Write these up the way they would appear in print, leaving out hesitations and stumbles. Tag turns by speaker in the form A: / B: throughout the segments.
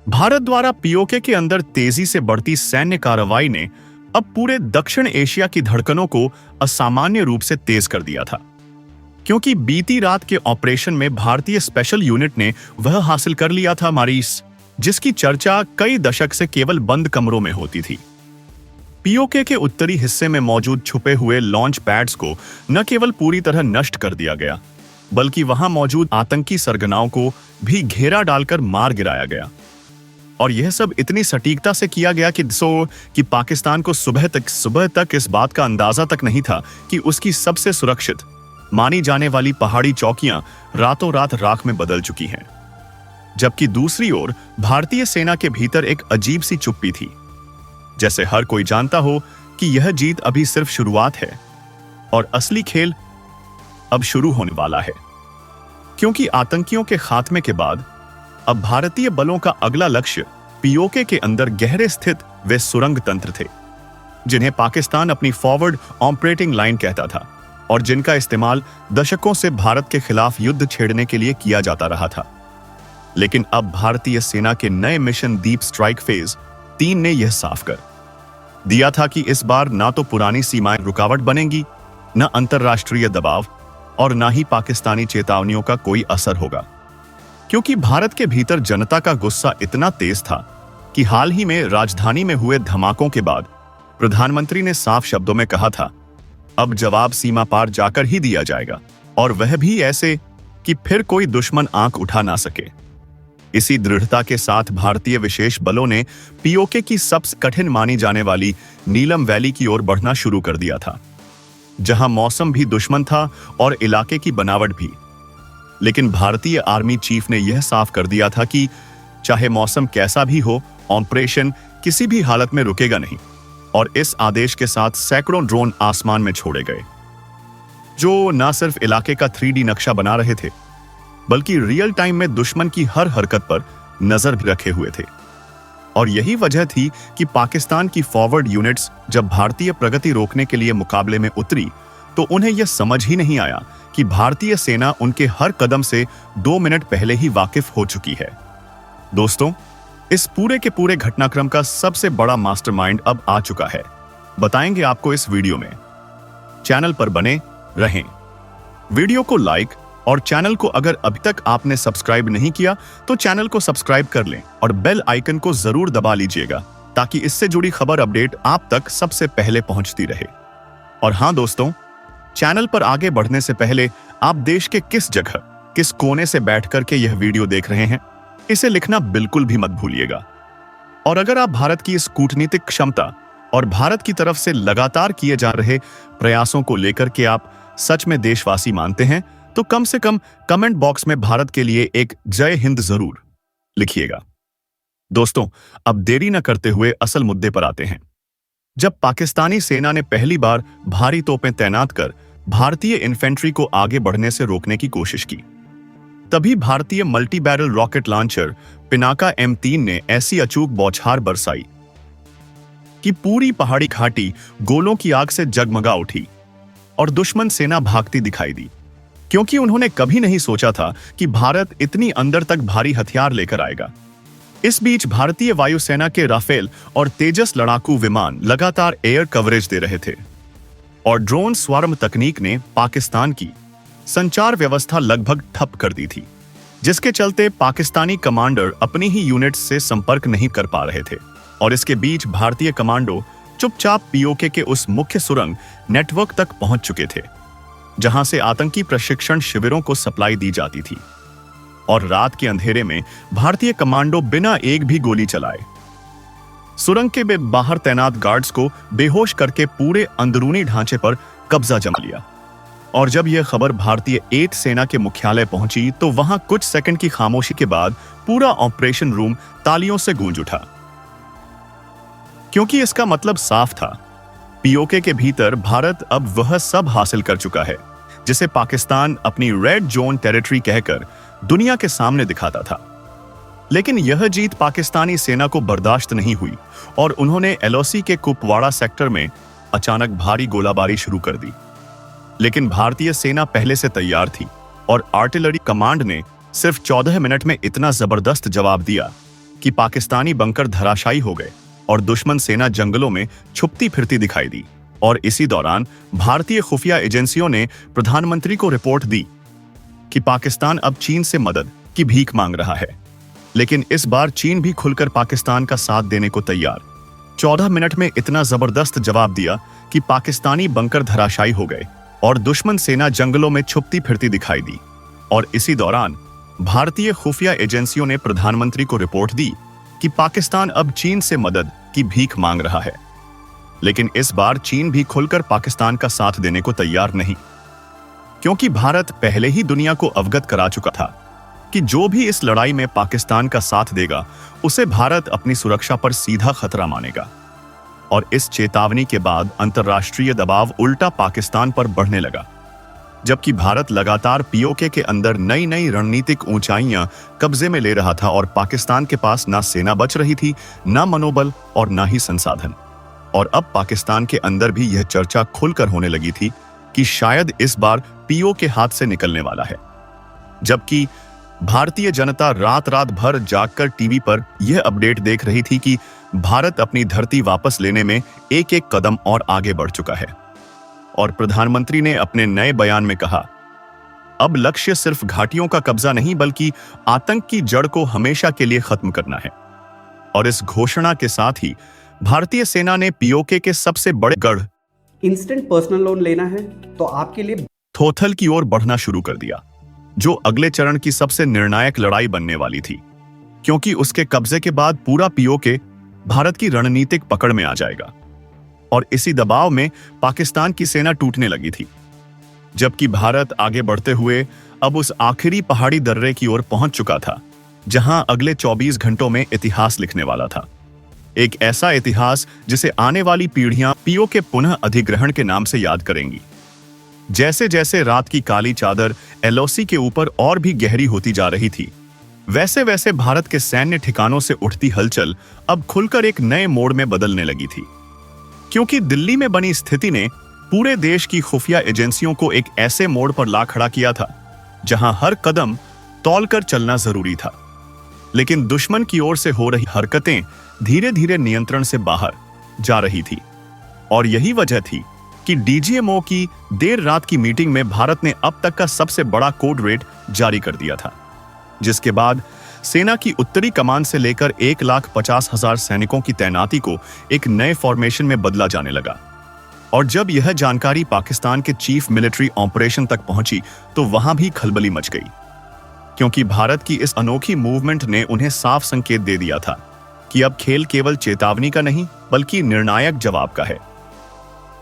A: भारत द्वारा पीओके के अंदर तेजी से बढ़ती सैन्य कार्रवाई ने अब पूरे दक्षिण एशिया की धड़कनों को असामान्य रूप से तेज कर दिया था, क्योंकि बीती रात के ऑपरेशन में भारतीय स्पेशल यूनिट ने वह हासिल कर लिया था मारीस, जिसकी चर्चा कई दशक से केवल बंद कमरों में होती थी। पीओके के उत्तरी हिस्से में मौजूद छुपे हुए लॉन्च पैड्स को न केवल पूरी तरह नष्ट कर दिया गया, बल्कि वहां मौजूद आतंकी सरगनाओं को भी घेरा डालकर मार गिराया गया। और यह सब इतनी सटीकता से किया गया कि पाकिस्तान को सुबह तक इस बात का अंदाजा तक नहीं था कि उसकी सबसे सुरक्षित मानी जाने वाली पहाड़ी चौकियां रातों रात राख में बदल चुकी हैं। जबकि दूसरी ओर भारतीय सेना के भीतर एक अजीब सी चुप्पी थी, जैसे हर कोई जानता हो कि यह जीत अभी सिर्फ शुरुआत है और असली खेल अब शुरू होने वाला है। क्योंकि आतंकियों के खात्मे के बाद अब भारतीय बलों का अगला लक्ष्य पीओके के अंदर गहरे स्थित वे सुरंग तंत्र थे, जिन्हें पाकिस्तान अपनी फॉरवर्ड ऑपरेटिंग लाइन कहता था और जिनका इस्तेमाल दशकों से भारत के खिलाफ युद्ध छेड़ने के लिए किया जाता रहा था। लेकिन अब भारतीय सेना के नए मिशन डीप स्ट्राइक फेज 3 ने यह साफ कर दिया था कि इस बार ना तो पुरानी सीमाएं रुकावट बनेंगी, न अंतरराष्ट्रीय दबाव और ना ही पाकिस्तानी चेतावनियों का कोई असर होगा। क्योंकि भारत के भीतर जनता का गुस्सा इतना तेज था कि हाल ही में राजधानी में हुए धमाकों के बाद प्रधानमंत्री ने साफ शब्दों में कहा था, अब जवाब सीमा पार जाकर ही दिया जाएगा, और वह भी ऐसे कि फिर कोई दुश्मन आंख उठा ना सके। इसी दृढ़ता के साथ भारतीय विशेष बलों ने पीओके की सबसे कठिन मानी जाने वाली नीलम वैली की ओर बढ़ना शुरू कर दिया था, जहां मौसम भी दुश्मन था और इलाके की बनावट भी। लेकिन भारतीय आर्मी चीफ ने यह साफ कर दिया था कि चाहे मौसम कैसा भी हो, ऑपरेशन किसी भी हालत में रुकेगा नहीं। और इस आदेश के साथ सैकड़ों ड्रोन आसमान में छोड़े गए, जो न सिर्फ इलाके का 3D नक्शा बना रहे थे, बल्कि रियल टाइम में दुश्मन की हर हरकत पर नजर भी रखे हुए थे। और यही वजह थी कि पाकिस्तान की फॉरवर्ड यूनिट्स जब भारतीय प्रगति रोकने के लिए मुकाबले में उतरी, तो उन्हें यह समझ ही नहीं आया कि भारतीय सेना उनके हर कदम से 2 मिनट पहले ही वाकिफ हो चुकी है। दोस्तों, इस पूरे के पूरे घटनाक्रम का सबसे बड़ा मास्टरमाइंड अब आ चुका है। बताएंगे आपको इस वीडियो में। चैनल पर बने रहें, वीडियो को लाइक और चैनल को अगर अभी तक आपने सब्सक्राइब नहीं किया तो चैनल को सब्सक्राइब कर लें और बेल आइकन को जरूर दबा लीजिएगा, ताकि इससे जुड़ी खबर अपडेट आप तक सबसे पहले पहुंचती रहे। और हां दोस्तों, चैनल पर आगे बढ़ने से पहले आप देश के किस जगह, किस कोने से बैठकर के यह वीडियो देख रहे हैं, इसे लिखना बिल्कुल भी मत भूलिएगा। और अगर आप भारत की इस कूटनीतिक क्षमता और भारत की तरफ से लगातार किए जा रहे प्रयासों को लेकर के आप सच में देशवासी मानते हैं, तो कम से कम कमेंट बॉक्स में भारत के लिए एक जय हिंद जरूर लिखिएगा। दोस्तों, अब देरी न करते हुए असल मुद्दे पर आते हैं। जब पाकिस्तानी सेना ने पहली बार भारी तोपें तैनात कर भारतीय इन्फेंट्री को आगे बढ़ने से रोकने की कोशिश की, तभी भारतीय multi barrel rocket launcher Pinaka M3 ने ऐसी अचूक बौछार बरसाई कि पूरी पहाड़ी घाटी गोलों की आग से जगमगा उठी और दुश्मन सेना भागती दिखाई दी। क्योंकि उन्होंने कभी नहीं सोचा था कि भारत इतनी अंदर तक भारी हथियार लेकर आएगा। इस बीच भारतीय वायुसेना के राफेल और तेजस लड़ाकू विमान लगातार एयर कवरेज दे रहे थे और ड्रोन स्वार्म तकनीक ने पाकिस्तान की संचार व्यवस्था लगभग ठप कर दी थी, जिसके चलते पाकिस्तानी कमांडर अपनी ही यूनिट्स से संपर्क नहीं कर पा रहे थे। और इसके बीच भारतीय कमांडो चुपचाप पीओके के उस मुख्य सुरंग नेटवर्क तक पहुंच चुके थे, जहां से आतंकी प्रशिक्षण शिविरों को सप्लाई दी जाती थी। और रात के अंधेरे में भारतीय कमांडो बिना एक भी गोली चलाए सुरंग के बाहर तैनात गार्ड्स को बेहोश करके पूरे अंदरूनी ढांचे पर कब्जा जमा लिया। और जब यह खबर भारतीय 8 सेना के मुख्यालय पहुंची, तो वहां कुछ सेकंड की खामोशी के बाद पूरा ऑपरेशन रूम तालियों से गूंज उठा। क्योंकि इसका मतलब साफ था, पीओके के भीतर भारत अब वह सब हासिल कर चुका है जिसे पाकिस्तान अपनी रेड जोन टेरिटरी कहकर दुनिया के सामने दिखाता था। लेकिन यह जीत पाकिस्तानी सेना को बर्दाश्त नहीं हुई और उन्होंने LOC के कुपवाड़ा सेक्टर में अचानक भारी गोलाबारी शुरू कर दी। लेकिन भारतीय सेना पहले से तैयार थी और आर्टिलरी कमांड ने सिर्फ 14 मिनट में इतना जबरदस्त जवाब दिया कि पाकिस्तानी बंकर धराशायी हो गए और दुश्मन सेना जंगलों में छुपती फिरती दिखाई दी। और इसी दौरान भारतीय खुफिया एजेंसियों ने प्रधानमंत्री को रिपोर्ट दी कि पाकिस्तान अब चीन से मदद की भीख मांग रहा है। लेकिन इस बार चीन भी खुलकर पाकिस्तान का साथ देने को तैयार। 14 मिनट में इतना जबरदस्त जवाब दिया कि पाकिस्तानी बंकर धराशायी हो गए और दुश्मन सेना जंगलों में छुपती फिरती दिखाई दी। और इसी दौरान भारतीय खुफिया एजेंसियों ने प्रधानमंत्री को रिपोर्ट दी कि पाकिस्तान अब चीन से मदद की भीख मांग रहा है। लेकिन इस बार चीन भी खुलकर पाकिस्तान का साथ देने को तैयार नहीं, क्योंकि भारत पहले ही दुनिया को अवगत करा चुका था कि जो भी इस लड़ाई में पाकिस्तान का साथ देगा उसे भारत अपनी सुरक्षा पर सीधा खतरा मानेगा। और इस चेतावनी के बाद अंतर्राष्ट्रीय दबाव उल्टा पाकिस्तान पर बढ़ने लगा, जबकि भारत लगातार पीओके के अंदर नई नई रणनीतिक ऊंचाइयां कब्जे में ले रहा था और पाकिस्तान के पास ना सेना बच रही थी, ना मनोबल और ना ही संसाधन। और अब पाकिस्तान के अंदर भी यह चर्चा खुलकर होने लगी थी कि शायद इस बार पीओके हाथ से निकलने वाला है। जबकि भारतीय जनता रात रात भर जागकर टीवी पर यह अपडेट देख रही थी कि भारत अपनी धरती वापस लेने में एक एक कदम और आगे बढ़ चुका है। और प्रधानमंत्री ने अपने नए बयान में कहा, अब लक्ष्य सिर्फ घाटियों का कब्जा नहीं बल्कि आतंक की जड़ को हमेशा के लिए खत्म करना है। और इस घोषणा के साथ ही भारतीय सेना ने पीओके के सबसे बड़े गढ़
B: इंस्टेंट पर्सनल लोन लेना है तो आपके लिए
A: थोथल की ओर बढ़ना शुरू कर दिया, जो अगले चरण की सबसे निर्णायक लड़ाई बनने वाली थी, क्योंकि उसके कब्जे के बाद पूरा पीओके भारत की रणनीतिक पकड़ में आ जाएगा। और इसी दबाव में पाकिस्तान की सेना टूटने लगी थी, जबकि भारत आगे बढ़ते हुए अब उस आखिरी पहाड़ी दर्रे की ओर पहुंच चुका था जहां अगले 24 घंटों में इतिहास लिखने वाला था। एक ऐसा इतिहास जिसे आने वाली पीढ़ियां पीओके पुनः अधिग्रहण के नाम से याद करेंगी। जैसे जैसे रात की काली चादर एलओसी के ऊपर और भी गहरी होती जा रही थी, वैसे वैसे भारत के सैन्य ठिकानों से उठती हलचल अब खुलकर एक नए मोड़ में बदलने लगी थी, क्योंकि दिल्ली में बनी स्थिति ने पूरे देश की खुफिया एजेंसियों को एक ऐसे मोड़ पर ला खड़ा किया था जहां हर कदम तौलकर चलना जरूरी था। लेकिन दुश्मन की ओर से हो रही हरकतें धीरे धीरे नियंत्रण से बाहर जा रही थी। और यही वजह थी कि डीजीएमओ की देर रात की मीटिंग में भारत ने अब तक का सबसे बड़ा कोड रेड जारी कर दिया था, जिसके बाद सेना की उत्तरी कमान से लेकर 1,50,000 सैनिकों की तैनाती को एक नए फॉर्मेशन में बदला जाने लगा। और जब यह जानकारी पाकिस्तान के चीफ मिलिट्री ऑपरेशन तक पहुंची तो वहां भी खलबली मच गई, क्योंकि भारत की इस अनोखी मूवमेंट ने उन्हें साफ संकेत दे दिया था कि अब खेल केवल चेतावनी का नहीं बल्कि निर्णायक जवाब का है।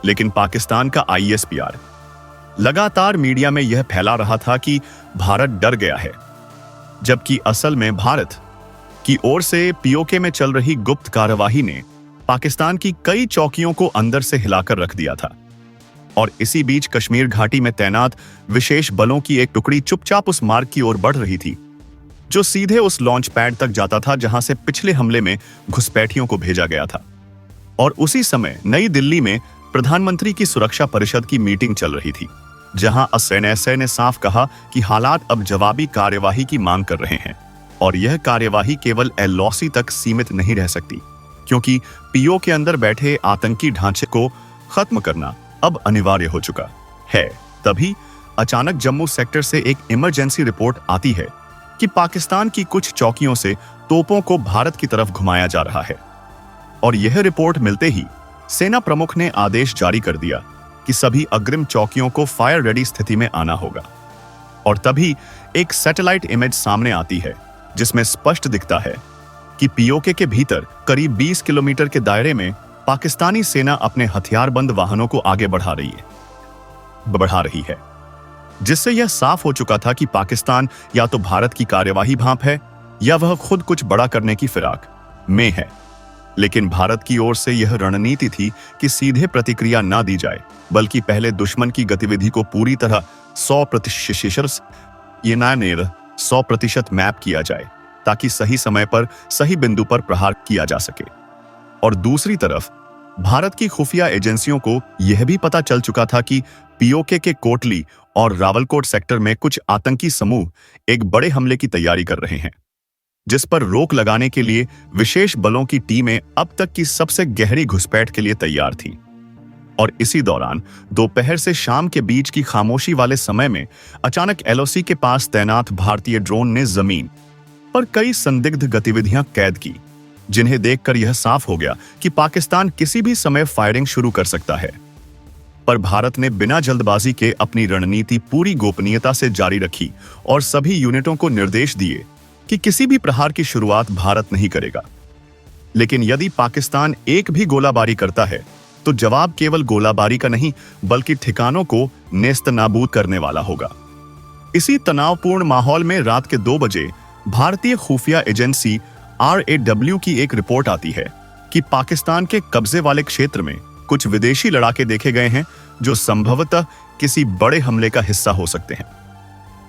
A: लेकिन पाकिस्तान का आईएसपीआर लगातार मीडिया में यह फैला रहा था कि भारत डर गया है, जबकि असल में भारत की ओर से पीओके में चल रही गुप्त कार्यवाही ने पाकिस्तान की कई चौकियों को अंदर से हिलाकर रख दिया था। और इसी बीच कश्मीर घाटी में तैनात विशेष बलों की एक टुकड़ी चुपचाप उस मार्ग की ओर बढ़ रही थी जो सीधे उस लॉन्च पैड तक जाता था जहां से पिछले हमले में घुसपैठियों को भेजा गया था। और उसी समय नई दिल्ली में प्रधानमंत्री की सुरक्षा परिषद की मीटिंग चल रही थी, जहां एनएसए ने साफ कहा कि हालात अब जवाबी कार्यवाही की मांग कर रहे हैं और यह कार्यवाही केवल एलओसी तक सीमित नहीं रह सकती, क्योंकि पीओ के अंदर बैठे आतंकी ढांचे को खत्म करना अब अनिवार्य हो चुका है। तभी अचानक जम्मू सेक्टर से एक इमरजेंसी रिपोर्ट आती है कि पाकिस्तान की कुछ चौकियों से तोपों को भारत की तरफ घुमाया जा रहा है। और यह रिपोर्ट मिलते ही सेना प्रमुख ने आदेश जारी कर दिया कि सभी अग्रिम चौकियों को फायर रेडी स्थिति में आना होगा। और तभी एक सैटेलाइट इमेज सामने आती है जिसमें स्पष्ट दिखता है कि पीओके के भीतर करीब 20 किलोमीटर के दायरे में पाकिस्तानी सेना अपने हथियारबंद वाहनों को आगे बढ़ा रही है, जिससे यह साफ हो चुका था कि पाकिस्तान या तो भारत की कार्यवाही भांप है या वह खुद कुछ बड़ा करने की फिराक में है। लेकिन भारत की ओर से यह रणनीति थी कि सीधे प्रतिक्रिया ना दी जाए, बल्कि पहले दुश्मन की गतिविधि को पूरी तरह 100% मैप किया जाए ताकि सही समय पर सही बिंदु पर प्रहार किया जा सके। और दूसरी तरफ भारत की खुफिया एजेंसियों को यह भी पता चल चुका था कि पीओके के कोटली और रावलकोट सेक्टर में कुछ आतंकी समूह एक बड़े हमले की तैयारी कर रहे हैं। जिस पर रोक लगाने के लिए विशेष बलों की टीमें अब तक की सबसे गहरी घुसपैठ के लिए तैयार थीं। और इसी दौरान दोपहर से शाम के बीच की खामोशी वाले समय में अचानक एलओसी के पास तैनात भारतीय ड्रोन ने जमीन पर कई संदिग्ध गतिविधियां कैद की, जिन्हें देखकर यह साफ हो गया कि पाकिस्तान किसी भी समय फायरिंग शुरू कर सकता है। पर भारत ने बिना जल्दबाजी के अपनी रणनीति पूरी गोपनीयता से जारी रखी और सभी यूनिटों को निर्देश दिए कि किसी भी प्रहार की शुरुआत भारत नहीं करेगा। लेकिन यदि पाकिस्तान एक भी गोलाबारी करता है तो जवाब केवल गोलाबारी का नहीं बल्कि ठिकानों को नेस्तनाबूद करने वाला होगा। इसी तनावपूर्ण माहौल में रात के 2 बजे भारतीय खुफिया एजेंसी RAW की एक रिपोर्ट आती है कि पाकिस्तान के कब्जे वाले क्षेत्र में कुछ विदेशी लड़ाके देखे गए हैं जो संभवतः किसी बड़े हमले का हिस्सा हो सकते हैं।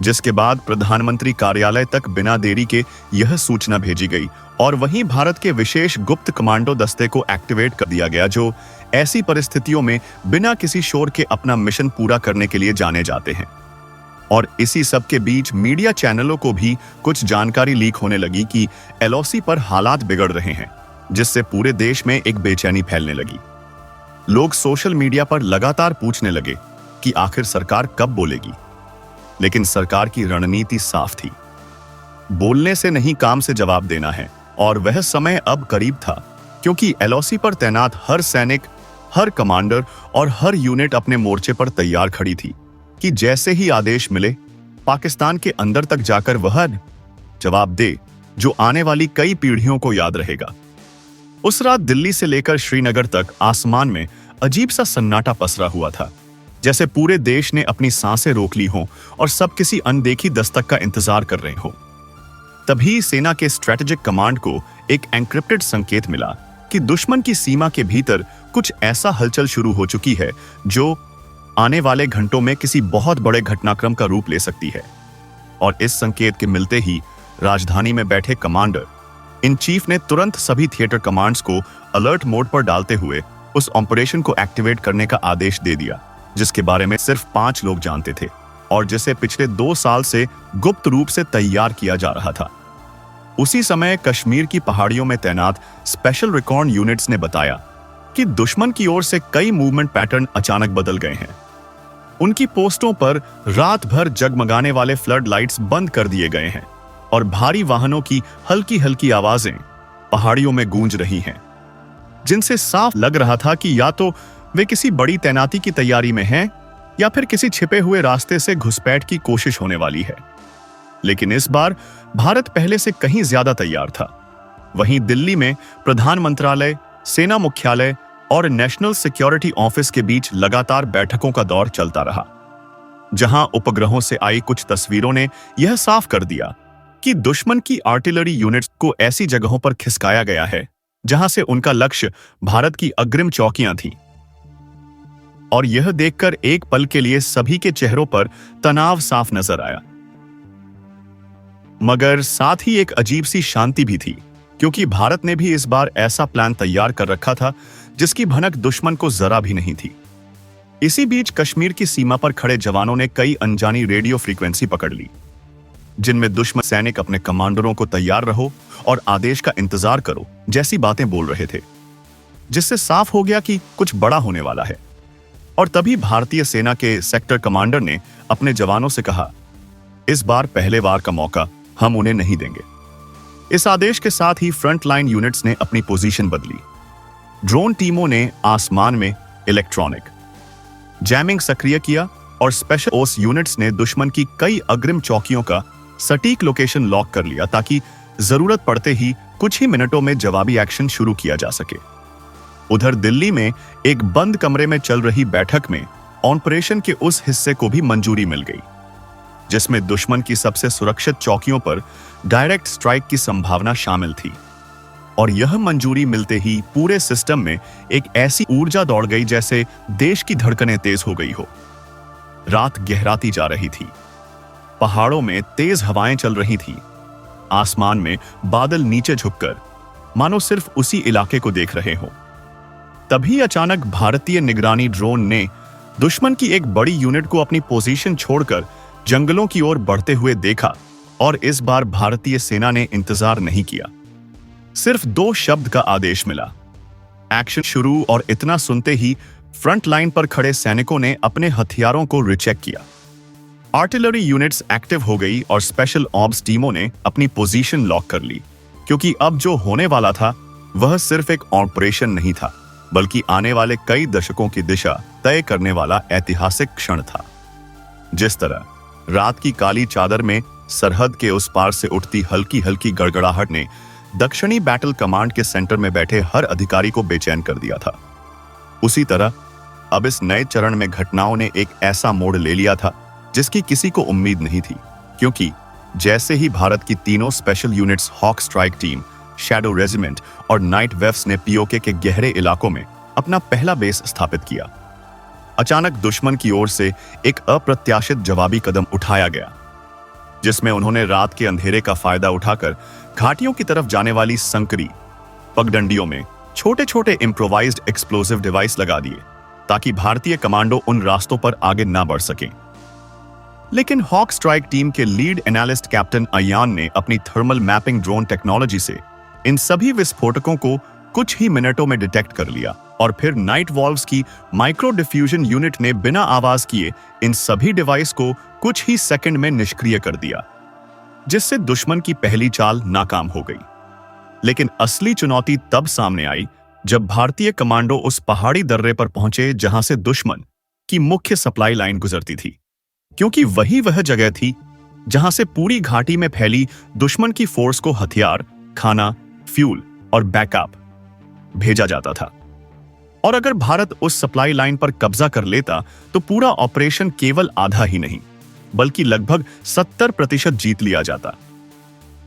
A: जिसके बाद प्रधानमंत्री कार्यालय तक बिना देरी के यह सूचना भेजी गई और वहीं भारत के विशेष गुप्त कमांडो दस्ते को एक्टिवेट कर दिया गया, जो ऐसी परिस्थितियों में बिना किसी शोर के अपना मिशन पूरा करने के लिए जाने जाते हैं। और इसी सब के बीच मीडिया चैनलों को भी कुछ जानकारी लीक होने लगी कि एलओसी पर हालात बिगड़ रहे हैं, जिससे पूरे देश में एक बेचैनी फैलने लगी। लोग सोशल मीडिया पर लगातार पूछने लगे कि आखिर सरकार कब बोलेगी। लेकिन सरकार की रणनीति साफ थी, बोलने से नहीं काम से जवाब देना है। और वह समय अब करीब था, क्योंकि एलओसी पर तैनात हर सैनिक, हर कमांडर और हर यूनिट अपने मोर्चे पर तैयार खड़ी थी कि जैसे ही आदेश मिले पाकिस्तान के अंदर तक जाकर वह जवाब दे जो आने वाली कई पीढ़ियों को याद रहेगा। उस रात दिल्ली से लेकर श्रीनगर तक आसमान में अजीब सा सन्नाटा पसरा हुआ था, जैसे पूरे देश ने अपनी सांसें रोक ली हों और सब किसी अनदेखी दस्तक का इंतजार कर रहे हों। तभी सेना के स्ट्रेटेजिक कमांड को एक एन्क्रिप्टेड संकेत मिला कि दुश्मन की सीमा के भीतर कुछ ऐसा हलचल शुरू हो चुकी है जो आने वाले घंटों में किसी बहुत बड़े घटनाक्रम का रूप ले सकती है। और इस संकेत के मिलते ही राजधानी में बैठे कमांडर इन चीफ ने तुरंत सभी थिएटर कमांड्स को अलर्ट मोड पर डालते हुए उस ऑपरेशन को एक्टिवेट करने का आदेश दे दिया, जिसके बारे में सिर्फ 5 लोग जानते थे और जिसे पिछले 2 साल से गुप्त रूप से तैयार किया जा रहा था। उसी समय कश्मीर की पहाड़ियों में तैनात स्पेशल रिकॉन यूनिट्स ने बताया कि दुश्मन की ओर से कई मूवमेंट पैटर्न अचानक बदल गए हैं। उनकी पोस्टों पर रात भर जगमगाने वाले फ्लड लाइट्स बंद कर दिए गए हैं और भारी वाहनों की हल्की हल्की आवाजें पहाड़ियों में गूंज रही हैं, जिनसे साफ लग रहा था कि या तो वे किसी बड़ी तैनाती की तैयारी में हैं या फिर किसी छिपे हुए रास्ते से घुसपैठ की कोशिश होने वाली है। लेकिन इस बार भारत पहले से कहीं ज्यादा तैयार था। वहीं दिल्ली में प्रधान मंत्रालय, सेना मुख्यालय और नेशनल सिक्योरिटी ऑफिस के बीच लगातार बैठकों का दौर चलता रहा, जहां उपग्रहों से आई कुछ तस्वीरों ने यह साफ कर दिया कि दुश्मन की आर्टिलरी यूनिट्स को ऐसी जगहों पर खिसकाया गया है जहां से उनका लक्ष्य भारत की अग्रिम चौकियां थीं। और यह देखकर एक पल के लिए सभी के चेहरों पर तनाव साफ नजर आया, मगर साथ ही एक अजीब सी शांति भी थी, क्योंकि भारत ने भी इस बार ऐसा प्लान तैयार कर रखा था जिसकी भनक दुश्मन को जरा भी नहीं थी। इसी बीच कश्मीर की सीमा पर खड़े जवानों ने कई अनजानी रेडियो फ्रीक्वेंसी पकड़ ली, जिनमें दुश्मन सैनिक अपने कमांडरों को तैयार रहो और आदेश का इंतजार करो जैसी बातें बोल रहे थे, जिससे साफ हो गया कि कुछ बड़ा होने वाला है। और तभी भारतीय सेना के सेक्टर कमांडर ने अपने जवानों से कहा, इस बार पहले वार का मौका हम उन्हें नहीं देंगे। इस आदेश के साथ ही फ्रंट लाइन यूनिट्स ने अपनी पोजीशन बदली। ड्रोन टीमों ने आसमान में इलेक्ट्रॉनिक जैमिंग सक्रिय किया और स्पेशल फोर्स यूनिट्स ने दुश्मन की कई अग्रिम चौकियों का सटीक लोकेशन लॉक कर लिया, ताकि जरूरत पड़ते ही कुछ ही मिनटों में जवाबी एक्शन शुरू किया जा सके। उधर दिल्ली में एक बंद कमरे में चल रही बैठक में ऑपरेशन के उस हिस्से को भी मंजूरी मिल गई, जिसमें दुश्मन की सबसे सुरक्षित चौकियों पर डायरेक्ट स्ट्राइक की संभावना शामिल थी। और यह मंजूरी मिलते ही पूरे सिस्टम में एक ऐसी ऊर्जा दौड़ गई जैसे देश की धड़कनें तेज हो गई हो। रात गहराती जा रही थी, पहाड़ों में तेज हवाएं चल रही थी, आसमान में बादल नीचे झुककर मानो सिर्फ उसी इलाके को देख रहे हो। तभी अचानक भारतीय निगरानी ड्रोन ने दुश्मन की एक बड़ी यूनिट को अपनी पोजीशन छोड़कर जंगलों की ओर बढ़ते हुए देखा, और इस बार भारतीय सेना ने इंतजार नहीं किया। सिर्फ 2 शब्द का आदेश मिला, एक्शन शुरू, और इतना सुनते ही फ्रंट लाइन पर खड़े सैनिकों ने अपने हथियारों को रिचेक किया। आर्टिलरी यूनिट्स एक्टिव हो गई और स्पेशल ऑप्स टीमों ने अपनी पोजीशन लॉक कर ली, क्योंकि अब जो होने वाला था वह सिर्फ एक ऑपरेशन नहीं था, बल्कि आने वाले कई दशकों की दिशा तय करने वाला ऐतिहासिक क्षण था। जिस तरह रात की काली चादर में सरहद के उस पार से उठती हल्की हल्की गड़गड़ाहट ने दक्षिणी बैटल कमांड के सेंटर में बैठे हर अधिकारी को बेचैन कर दिया था, उसी तरह अब इस नए चरण में घटनाओं ने एक ऐसा मोड़ ले लिया था जिसकी किसी को उम्मीद नहीं थी। क्योंकि जैसे ही भारत की तीनों special units Hawk Strike Team, Shadow Regiment और नाइट वेव्स ने पीओके के गहरे इलाकों में अपना पहला बेस स्थापित किया, अचानक दुश्मन की ओर से एक अप्रत्याशित जवाबी कदम उठाया गया, जिसमें उन्होंने रात के अंधेरे का फायदा उठाकर घाटियों की तरफ जाने वाली संकरी पगडंडियों में छोटे छोटे इम्प्रोवाइज्ड एक्सप्लोसिव डिवाइस लगा दिए, ताकि भारतीय कमांडो उन रास्तों पर आगे ना बढ़ सकें। लेकिन हॉक स्ट्राइक टीम के लीड एनालिस्ट कैप्टन अयान ने अपनी थर्मल मैपिंग ड्रोन टेक्नोलॉजी से इन सभी विस्फोटकों को कुछ ही मिनटों में डिटेक्ट कर लिया, और फिर नाइट वॉल्व्स की माइक्रो डिफ्यूजन यूनिट ने बिना आवाज किए इन सभी डिवाइस को कुछ ही सेकंड में निष्क्रिय कर दिया, जिससे दुश्मन की पहली चाल नाकाम हो गई। लेकिन असली चुनौती तब सामने आई जब भारतीय कमांडो उस पहाड़ी दर्रे पर पहुंचे जहां से दुश्मन की मुख्य सप्लाई लाइन गुजरती थी, क्योंकि वही वह जगह थी जहां से पूरी घाटी में फैली दुश्मन की फोर्स को हथियार, खाना, फ्यूल और बैकअप भेजा जाता था। और अगर भारत उस सप्लाई लाइन पर कब्जा कर लेता तो पूरा ऑपरेशन केवल आधा ही नहीं, बल्कि लगभग 70% जीत लिया जाता।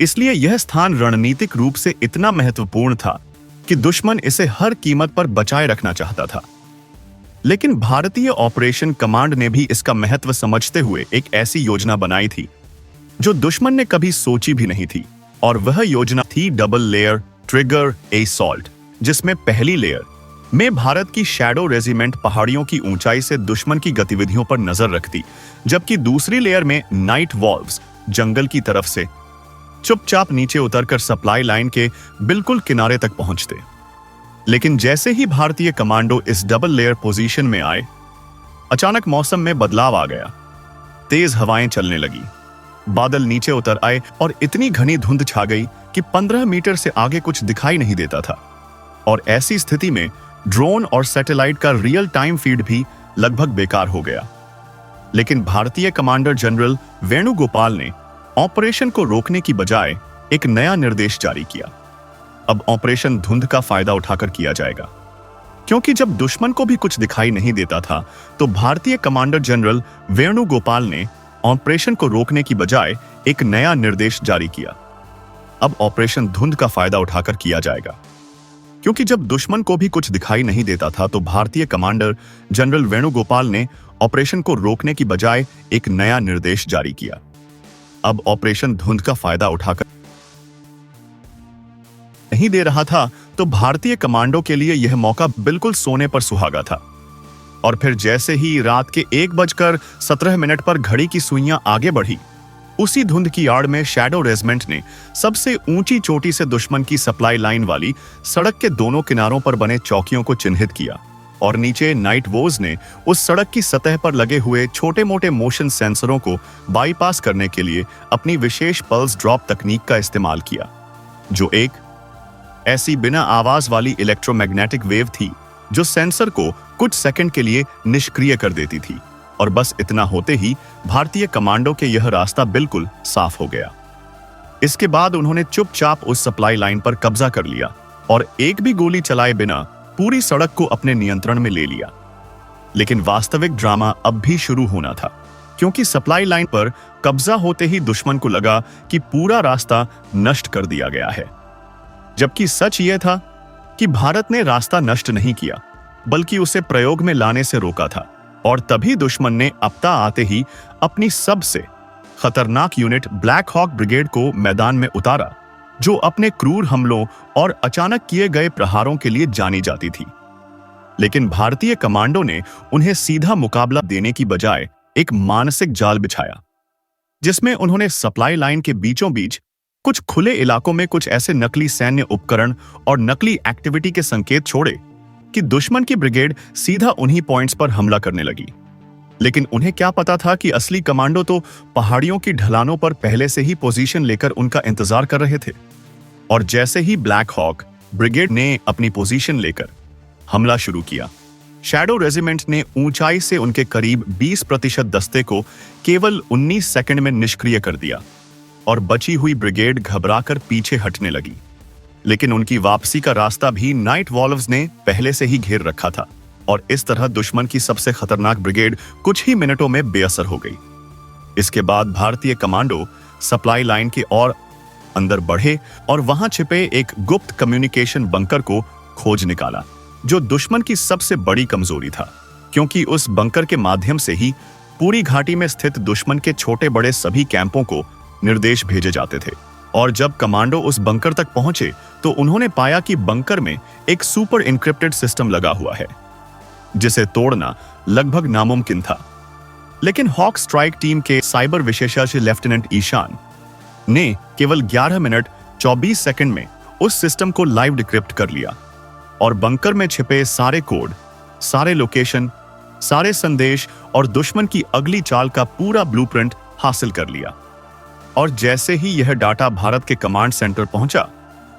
A: इसलिए यह स्थान रणनीतिक रूप से इतना महत्वपूर्ण था कि दुश्मन इसे हर कीमत पर बचाए रखना चाहता था। लेकिन भारतीय ऑपरेशन कमांड ने भी इसका महत्व समझते हुए एक ऐसी योजना बनाई थी जो दुश्मन ने कभी सोची भी नहीं थी, और वह योजना थी डबल लेयर ट्रिगर असॉल्ट, जिसमें पहली लेयर में भारत की शैडो रेजिमेंट पहाड़ियों की ऊंचाई से दुश्मन की गतिविधियों पर नजर रखती, जबकि दूसरी लेयर में नाइट वॉल्व्स जंगल की तरफ से चुपचाप नीचे उतरकर सप्लाई लाइन के बिल्कुल किनारे तक पहुंचते। लेकिन जैसे ही भारतीय कमांडो इस डबल लेयर पोजीशन में आए, अचानक मौसम में बदलाव आ गया। तेज हवाएं चलने लगी, बादल नीचे उतर आए और इतनी घनी धुंध छा गई कि 15 मीटर से आगे कुछ दिखाई नहीं देता था। और ऐसी स्थिति में ड्रोन और सैटेलाइट का रियल टाइम फीड भी लगभग बेकार हो गया। लेकिन भारतीय कमांडर जनरल वेणुगोपाल ने ऑपरेशन को रोकने की बजाय एक नया निर्देश जारी किया। अब ऑपरेशन धुंध का फायदा उठाकर किया जाएगा, क्योंकि जब दुश्मन को भी कुछ दिखाई नहीं देता था तो भारतीय कमांडर जनरल वेणुगोपाल ने ऑपरेशन को रोकने की बजाय एक नया निर्देश जारी किया। अब ऑपरेशन धुंध का फायदा उठाकर किया जाएगा, क्योंकि जब दुश्मन को भी कुछ दिखाई नहीं देता था तो भारतीय कमांडर जनरल वेणुगोपाल ने ऑपरेशन को रोकने की बजाय एक नया निर्देश जारी किया। अब ऑपरेशन धुंध का फायदा उठाकर नहीं दे रहा था तो भारतीय कमांडो के लिए यह मौका बिल्कुल सोने पर सुहागा था। और फिर जैसे ही रात के 1:17 पर घड़ी की सुइयां आगे बढ़ी, उसी धुंध की आड़ में शैडो रेजिमेंट ने सबसे ऊंची चोटी से दुश्मन की सप्लाई लाइन वाली सड़क के दोनों किनारों पर बने चौकियों को चिन्हित किया, और नीचे नाइट वोज ने उस सड़क की सतह पर लगे हुए छोटे मोटे मोशन सेंसरों को बाईपास करने के लिए अपनी विशेष पल्स ड्रॉप तकनीक का इस्तेमाल किया, जो एक ऐसी बिना आवाज वाली इलेक्ट्रोमैग्नेटिक वेव थी जो सेंसर को कुछ सेकंड के लिए निष्क्रिय कर देती थी। और बस इतना होते ही भारतीय कमांडो के यह रास्ता बिल्कुल साफ हो गया। इसके बाद उन्होंने चुपचाप उस सप्लाई लाइन पर कब्जा कर लिया और एक भी गोली चलाए बिना पूरी सड़क को अपने नियंत्रण में ले लिया। लेकिन वास्तविक ड्रामा अब भी शुरू होना था, क्योंकि सप्लाई लाइन पर कब्जा होते ही दुश्मन को लगा कि पूरा रास्ता नष्ट कर दिया गया है, जबकि सच यह था कि भारत ने रास्ता नष्ट नहीं किया, बल्कि उसे प्रयोग में लाने से रोका था। और तभी दुश्मन ने आपदा आते ही अपनी सबसे खतरनाक यूनिट ब्लैक हॉक ब्रिगेड को मैदान में उतारा, जो अपने क्रूर हमलों और अचानक किए गए प्रहारों के लिए जानी जाती थी। लेकिन भारतीय कमांडो ने उन्हें सीधा मुकाबला देने की बजाय एक मानसिक जाल बिछाया। जिसमें उन्होंने सप्लाई लाइन के बीचों बीच कुछ खुले इलाकों में कुछ ऐसे नकली सैन्य उपकरण और नकली एक्टिविटी के संकेत छोड़े कि दुश्मन की ब्रिगेड सीधा उन्हीं पॉइंट्स पर हमला करने लगी। लेकिन उन्हें क्या पता था कि असली कमांडो तो पहाड़ियों की ढलानों पर पहले से ही पोजीशन लेकर उनका इंतजार कर रहे थे। और जैसे ही ब्लैक हॉक ब्रिगेड ने अपनी पोजीशन लेकर हमला शुरू किया, शैडो रेजिमेंट ने ऊंचाई से उनके करीब 20% दस्ते को केवल 19 सेकंड में निष्क्रिय कर दिया और बची हुई ब्रिगेड घबराकर पीछे हटने लगी। लेकिन उनकी वापसी का रास्ता भी नाइट वॉल्व्स ने पहले से ही घेर रखा था और इस तरह दुश्मन की सबसे खतरनाक ब्रिगेड कुछ ही मिनटों में बेअसर हो गई। इसके बाद भारतीय कमांडो सप्लाई लाइन के और अंदर बढ़े और वहां छिपे एक गुप्त कम्युनिकेशन बंकर को खोज निकाला, जो दुश्मन की सबसे बड़ी कमजोरी था, क्योंकि उस बंकर के माध्यम से ही पूरी घाटी में स्थित दुश्मन के छोटे बड़े सभी कैंपों को निर्देश भेजे जाते थे। और जब कमांडो उस बंकर तक पहुंचे तो उन्होंने पाया कि बंकर में एक सुपर इनक्रिप्टेड सिस्टम लगा हुआ है, जिसे तोड़ना लगभग नामुमकिन था। लेकिन हॉक स्ट्राइक टीम के साइबर विशेषज्ञ लेफ्टिनेंट ईशान ने केवल 11 मिनट 24 सेकंड में उस सिस्टम को लाइव डिक्रिप्ट कर लिया और बंकर में छिपे सारे कोड, सारे लोकेशन, सारे संदेश और दुश्मन की अगली चाल का पूरा ब्लूप्रिंट हासिल कर लिया। और जैसे ही यह डाटा भारत के कमांड सेंटर पहुंचा,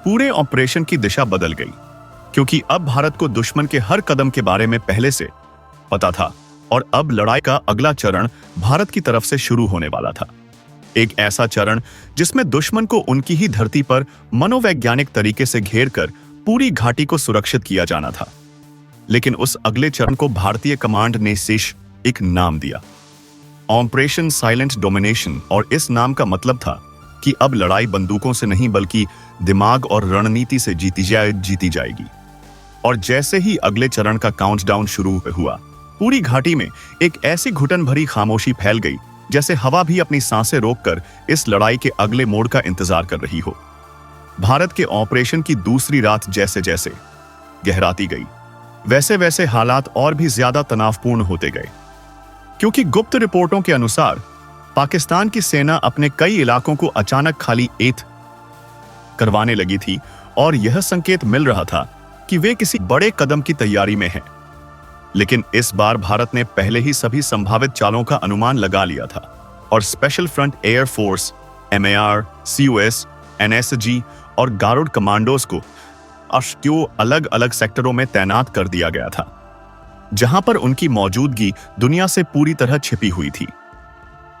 A: पूरे ऑपरेशन की दिशा बदल गई, क्योंकि अब भारत को दुश्मन के हर कदम के बारे में पहले से पता था और अब लड़ाई का अगला चरण भारत की तरफ से शुरू होने वाला था। एक ऐसा चरण जिसमें दुश्मन को उनकी ही धरती पर मनोवैज्ञानिक तरीके से घेरकर पूरी घाटी को सुरक्षित किया जाना था। लेकिन उस अगले चरण को भारतीय कमांड ने सिर्फ एक नाम दिया, ऑपरेशन साइलेंट डोमिनेशन। और इस नाम का मतलब था कि अब लड़ाई बंदूकों से नहीं बल्कि दिमाग और रणनीति से जीती जाएगी। और जैसे ही अगले चरण का काउंटडाउन शुरू हुआ, पूरी घाटी में एक ऐसी घुटन भरी खामोशी फैल गई जैसे हवा भी अपनी सांसें रोककर इस लड़ाई के अगले मोड़ का इंतजार कर रही हो। भारत के ऑपरेशन की दूसरी रात जैसे जैसे गहराती गई, वैसे वैसे हालात और भी ज्यादा तनावपूर्ण होते गए, क्योंकि गुप्त रिपोर्टों के अनुसार पाकिस्तान की सेना अपने कई इलाकों को अचानक खाली करवाने लगी थी और यह संकेत मिल रहा था कि वे किसी बड़े कदम की तैयारी में हैं। लेकिन इस बार भारत ने पहले ही सभी संभावित चालों का अनुमान लगा लिया था और special front air force, MAR, COS, NSG और गारुड़ कमांडोज को अष्टों अलग अलग सेक्टरों में तैनात कर दिया गया था, जहां पर उनकी मौजूदगी दुनिया से पूरी तरह छिपी हुई थी।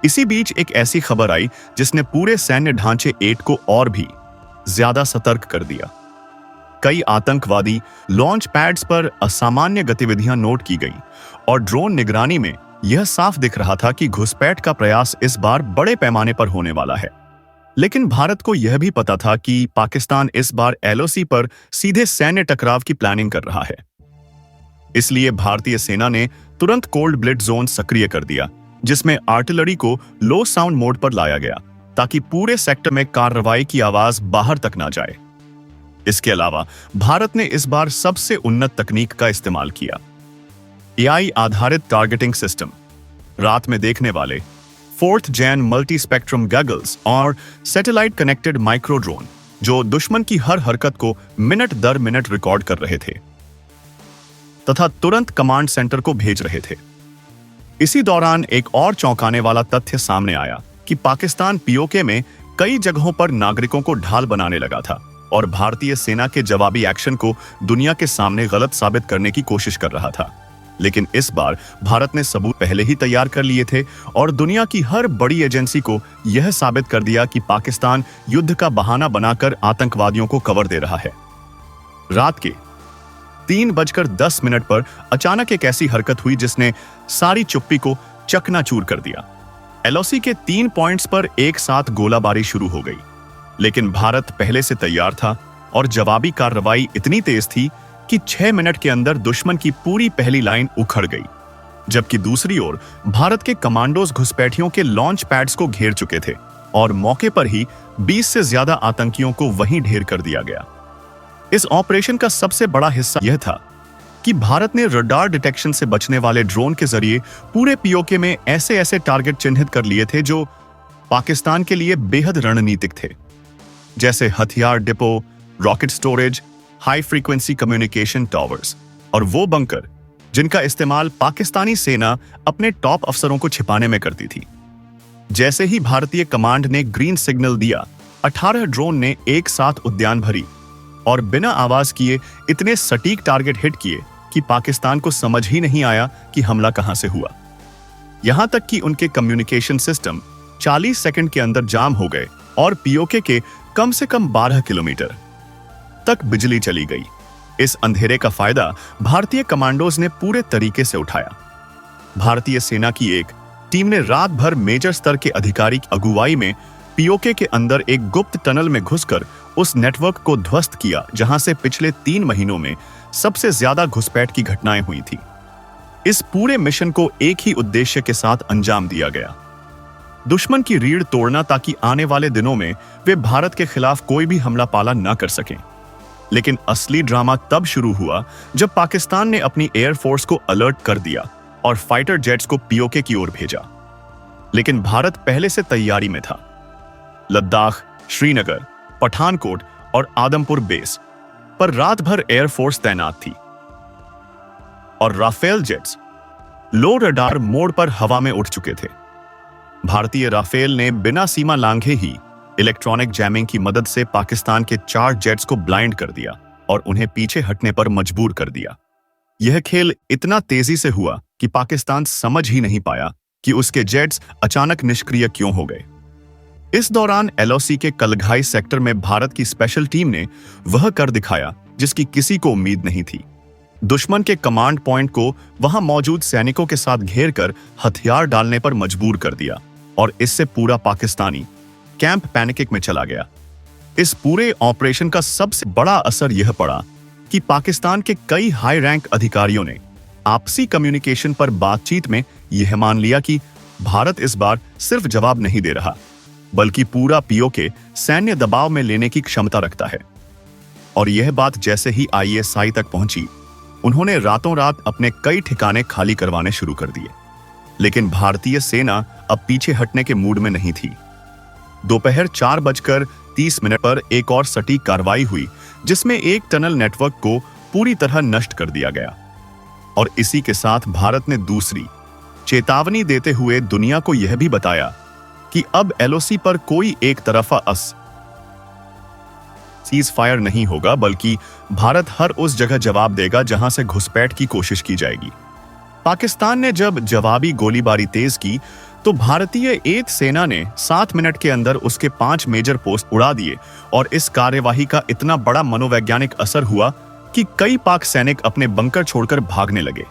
A: इसी बीच एक ऐसी खबर आई जिसने पूरे सैन्य ढांचे 8 को और भी ज्यादा सतर्क कर दिया। कई आतंकवादी लॉन्च पैड्स पर असामान्य गतिविधियां नोट की गई और ड्रोन निगरानी में यह साफ दिख रहा था कि घुसपैठ का प्रयास इस बार बड़े पैमाने पर होने वाला है। लेकिन भारत को यह भी पता था कि पाकिस्तान इस बार LOC पर सीधे सैन्य टकराव की प्लानिंग कर रहा है। इसलिए भारतीय सेना ने तुरंत कोल्ड ब्लिट जोन सक्रिय कर दिया, जिसमें आर्टिलरी को लो साउंड मोड पर लाया गया ताकि पूरे सेक्टर में कार्रवाई की आवाज बाहर तक ना जाए। इसके अलावा भारत ने इस बार सबसे उन्नत तकनीक का इस्तेमाल किया, AI आधारित टारगेटिंग सिस्टम, रात में देखने वाले 4th Gen multi spectrum goggles और सैटेलाइट कनेक्टेड माइक्रो ड्रोन, जो दुश्मन की हर हरकत को मिनट दर मिनट रिकॉर्ड कर रहे थे तथा तुरंत कमांड सेंटर को भेज रहे थे। इसी दौरान एक और चौंकाने वाला तथ्य सामने आया कि पाकिस्तान POK में कई जगहों पर नागरिकों को ढाल बनाने लगा था और भारतीय सेना के जवाबी एक्शन को दुनिया के सामने गलत साबित करने की कोशिश कर रहा था। लेकिन इस बार भारत ने सबूत पहले ही तैयार कर लिए थे और दुनिया की हर बड़ी एजेंसी को यह साबित कर दिया कि पाकिस्तान युद्ध का बहाना बनाकर आतंकवादियों को कवर दे रहा है। रात के 3:10 पर अचानक एक ऐसी हरकत हुई जिसने सारी चुप्पी को चकनाचूर कर दिया। LOC के 3 पॉइंट्स पर एक साथ गोलाबारी शुरू हो गई, लेकिन भारत पहले से तैयार था और जवाबी कार्रवाई इतनी तेज थी कि 6 मिनट के अंदर दुश्मन की पूरी पहली लाइन उखड़ गई, जबकि दूसरी ओर भारत के कमांडोज घुसपैठियों के लॉन्च पैड्स को घेर चुके थे और मौके पर ही 20 से ज्यादा आतंकियों को वहीं ढेर कर दिया गया। इस ऑपरेशन का सबसे बड़ा हिस्सा यह था कि भारत ने रडार डिटेक्शन से बचने वाले ड्रोन के जरिए पूरे POK में ऐसे टारगेट चिन्हित कर लिए थे जो पाकिस्तान के लिए बेहद रणनीतिक थे, जैसे हथियार depot, rocket storage, high frequency communication towers और वो बंकर जिनका इस्तेमाल पाकिस्तानी सेना अपने टॉप अफसरों को छिपाने में करती थी। जैसे ही भारतीय कमांड ने ग्रीन सिग्नल दिया, 18 ड्रोन ने एक साथ उद्यान भरी और बिना आवाज किए इतने सटीक टारगेट हिट किए कि पाकिस्तान को समझ ही नहीं आया कि हमला कहां से हुआ। यहां तक कि उनके कम्युनिकेशन सिस्टम 40 सेकंड के अंदर जाम हो गए और पीओके के कम से कम 12 किलोमीटर तक बिजली चली गई। इस अंधेरे का फायदा भारतीय कमांडोज ने पूरे तरीके से उठाया। भारतीय सेना की एक टीम ने रात भर मेजर स्तर के अधिकारी की अगुवाई में पीओके के अंदर एक गुप्त टनल में घुसकर उस नेटवर्क को ध्वस्त किया जहां से पिछले 3 महीनों में सबसे ज्यादा घुसपैठ की घटनाएं हुई थी। इस पूरे मिशन को एक ही उद्देश्य के साथ अंजाम दिया गया, दुश्मन की रीढ़ तोड़ना, ताकि आने वाले दिनों में वे भारत के खिलाफ कोई भी हमला पाला न कर सकें। लेकिन असली ड्रामा तब शुरू हुआ जब पाकिस्तान ने अपनी एयरफोर्स को अलर्ट कर दिया और फाइटर जेट्स को पीओके की ओर भेजा। लेकिन भारत पहले से तैयारी में था। लद्दाख, श्रीनगर, पठानकोट और आदमपुर बेस पर रात भर एयरफोर्स तैनात थी और राफेल जेट्स लो रडार मोड पर हवा में उठ चुके थे। भारतीय राफेल ने बिना सीमा लांघे ही इलेक्ट्रॉनिक जैमिंग की मदद से पाकिस्तान के 4 जेट्स को ब्लाइंड कर दिया और उन्हें पीछे हटने पर मजबूर कर दिया। यह खेल इतना तेजी से हुआ कि पाकिस्तान समझ ही नहीं पाया कि उसके जेट्स अचानक निष्क्रिय क्यों हो गए। इस दौरान एलओसी के कलघाई सेक्टर में भारत की स्पेशल टीम ने वह कर दिखाया जिसकी किसी को उम्मीद नहीं थी। दुश्मन के कमांड पॉइंट को वहां मौजूद सैनिकों के साथ घेर कर हथियार डालने पर मजबूर कर दिया और इससे पूरा पाकिस्तानी कैंप पैनिक में चला गया। इस पूरे ऑपरेशन का सबसे बड़ा असर यह पड़ा कि पाकिस्तान के कई हाई रैंक अधिकारियों ने आपसी कम्युनिकेशन पर बातचीत में यह मान लिया कि भारत इस बार सिर्फ जवाब नहीं दे रहा, बल्कि पूरा पीओके सैन्य दबाव में लेने की क्षमता रखता है। और यह बात जैसे ही आईएसआई तक पहुंची, उन्होंने रातों रात अपने कई ठिकाने खाली करवाने शुरू कर दिए। लेकिन भारतीय सेना अब पीछे हटने के मूड में नहीं थी। दोपहर 4:30 पर एक और सटीक कार्रवाई हुई जिसमें एक टनल नेटवर्क को पूरी तरह नष्ट कर दिया गया। और इसी के साथ भारत ने दूसरी चेतावनी देते हुए दुनिया को यह भी बताया कि अब एलओसी पर कोई एक तरफा सीज फायर नहीं होगा, बल्कि भारत हर उस जगह जवाब देगा जहां से घुसपैठ की कोशिश की जाएगी। पाकिस्तान ने जब जवाबी गोलीबारी तेज की तो भारतीय एयर सेना ने 7 मिनट के अंदर उसके 5 मेजर पोस्ट उड़ा दिए और इस कार्यवाही का इतना बड़ा मनोवैज्ञानिक असर हुआ कि कई पाक सैनिक अपने बंकर छोड़कर भागने लगे।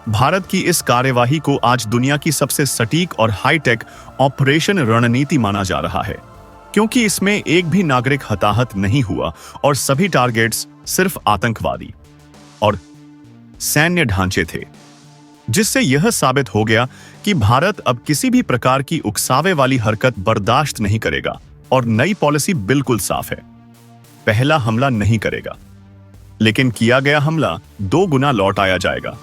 A: भारत की इस कार्यवाही को आज दुनिया की सबसे सटीक और हाईटेक ऑपरेशन रणनीति माना जा रहा है, क्योंकि इसमें एक भी नागरिक हताहत नहीं हुआ और सभी टारगेट्स सिर्फ आतंकवादी और सैन्य ढांचे थे, जिससे यह साबित हो गया कि भारत अब किसी भी प्रकार की उकसावे वाली हरकत बर्दाश्त नहीं करेगा और नई पॉलिसी बिल्कुल साफ है। पहला हमला नहीं करेगा, लेकिन किया गया हमला 2 गुना लौट आया जाएगा।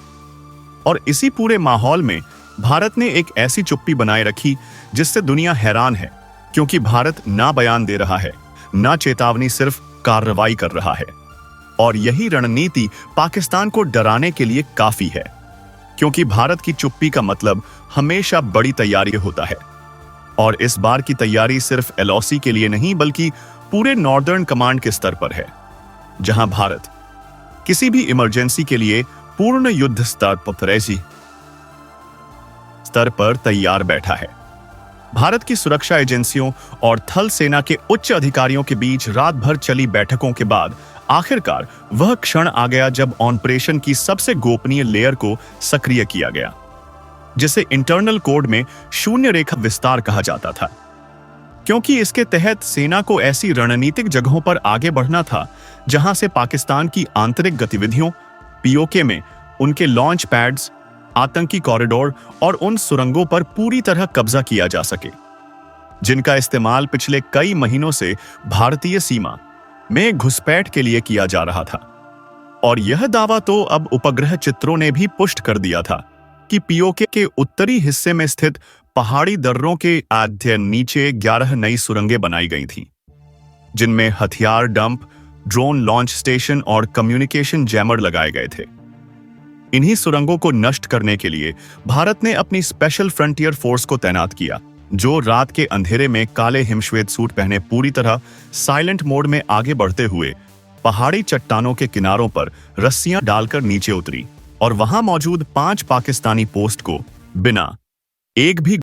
A: और इसी पूरे माहौल में भारत ने एक ऐसी चुप्पी बनाए रखी जिससे दुनिया हैरान है, क्योंकि भारत ना बयान दे रहा है, ना चेतावनी, सिर्फ कार्रवाई कर रहा है। और यही रणनीति पाकिस्तान को डराने के लिए काफी है, क्योंकि भारत की चुप्पी का मतलब हमेशा बड़ी तैयारी होता है। और इस बार की तैयारी सिर्फ एलओसी के लिए नहीं, बल्कि पूरे नॉर्दर्न कमांड के स्तर पर है, जहां भारत किसी भी इमरजेंसी के लिए पूर्ण युद्ध स्तर पर तैयार बैठा है। भारत की सुरक्षा एजेंसियों और थल सेना के उच्च अधिकारियों के बीच रात भर चली बैठकों के बाद आखिरकार वह क्षण आ गया जब ऑपरेशन की सबसे गोपनीय लेयर को सक्रिय किया गया, जिसे इंटरनल कोड में शून्य रेखा विस्तार कहा जाता था, क्योंकि इसके तहत सेना को ऐसी रणनीतिक जगहों पर आगे बढ़ना था जहां से पाकिस्तान की आंतरिक गतिविधियों, पीओके में उनके लॉन्च पैड्स, आतंकी कॉरिडोर और उन सुरंगों पर पूरी तरह कब्जा किया जा सके, जिनका इस्तेमाल पिछले कई महीनों से भारतीय सीमा में घुसपैठ के लिए किया जा रहा था। और यह दावा तो अब उपग्रह चित्रों ने भी पुष्ट कर दिया था कि पीओके के उत्तरी हिस्से में स्थित पहाड़ी दर्रों के आधे नीचे 11 नई सुरंगें बनाई गई थीं, जिनमें हथियार डंप, ड्रोन लॉन्च स्टेशन और कम्युनिकेशन जैमर लगाए गए थे। इन्हीं सुरंगों को नष्ट करने के लिए भारत ने अपनी स्पेशल फ्रंटियर फोर्स को तैनात किया, जो रात के अंधेरे में काले हिमश्वेत सूट पहने पूरी तरह साइलेंट मोड में आगे बढ़ते हुए पहाड़ी चट्टानों के किनारों पर रस्सियां डालकर नीचे उतरी और वहां मौजूद 5 पाकिस्तानी पोस्ट को बिना एक भी